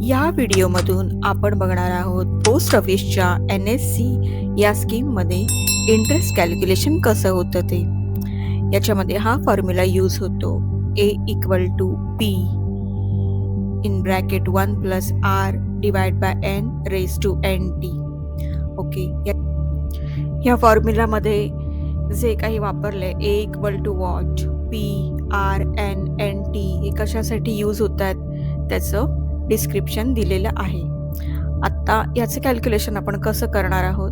या व्हिडिओमधून आपण बघणार आहोत पोस्ट ऑफिसच्या NSC या स्कीममध्ये इंटरेस्ट कॅल्क्युलेशन कसं होतं ते. याच्यामध्ये हा फॉर्म्युला यूज होतो A = P in bracket 1 + R divide by N raise to NT. Okay, या फॉर्म्युलामध्ये जे काही वापरले A = what, P, R, N, NT हे कशासाठी यूज होतात त्याचं डिस्क्रिप्शन दिलेलं आहे. आत्ता याचं कॅल्क्युलेशन आपण कसं करणार आहोत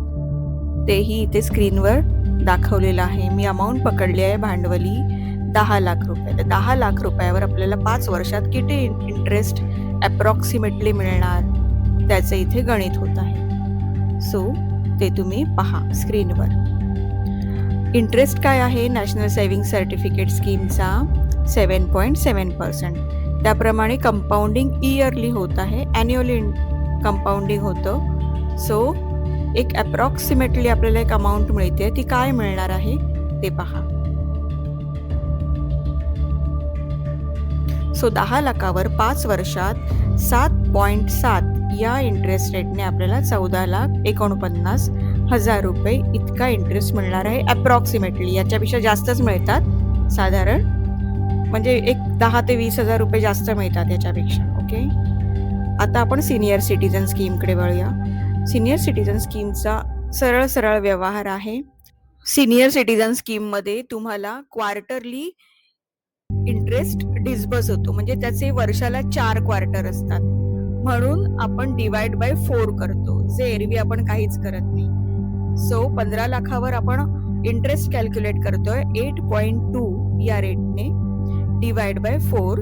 तेही इथे स्क्रीनवर दाखवलेलं आहे. मी अमाऊंट पकडली आहे भांडवली 10 लाख रुपये. तर 10 लाख रुपयावर आपल्याला 5 वर्षात किती इंटरेस्ट अप्रॉक्सिमेटली मिळणार त्याचं इथे गणित होत आहे. सो ते तुम्ही पहा स्क्रीनवर. इंटरेस्ट काय आहे नॅशनल सेव्हिंग सर्टिफिकेट स्कीमचा 7.7%. त्याप्रमाणे कंपाऊंडिंग इयरली होत आहे, ॲन्युअली कंपाऊंडिंग होतं. सो एक अप्रॉक्सिमेटली आपल्याला एक अमाऊंट मिळते, ती काय मिळणार आहे ते पहा. सो 10 लाखावर 5 वर्षात 7.7 या इंटरेस्ट रेटने आपल्याला 14,49,000 रुपये इतका इंटरेस्ट मिळणार आहे अप्रॉक्सिमेटली. याच्यापेक्षा जास्तच मिळतात साधारण, म्हणजे एक 10 ते 20,000 रुपये जास्त मिळतात याच्यापेक्षा. ओके, आता आपण सिनियर सिटीजन स्कीमकडे वळूया. सिनियर सिटीजन स्कीमचा सरळ व्यवहार आहे. सिनियर सिटीजन स्कीममध्ये तुम्हाला क्वार्टरली इंटरेस्ट डिस्बर्स होतो, म्हणजे त्याचे वर्षाला 4 क्वार्टर असतात, म्हणून आपण डिवाइड बाय 4 करतो, जे एरवी आपण काहीच करत नाही. सो 15 लाखावर आपण इंटरेस्ट कॅल्क्युलेट करतोय 8.2 या रेटने डिवाइड बाय 4,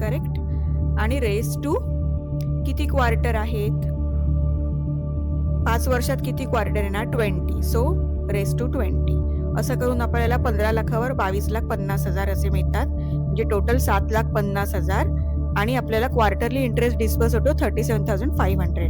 करेक्ट. आणि रेस टू किती क्वार्टर आहेत, 5 वर्षात किती क्वार्टर येणार 20. So raise to 20. असं करून आपल्याला 15 लाखावर 22,50,000 असे मिळतात, म्हणजे टोटल 7,50,000. आणि आपल्याला क्वार्टरली इंटरेस्ट डिस्बर्स होतो 37,500.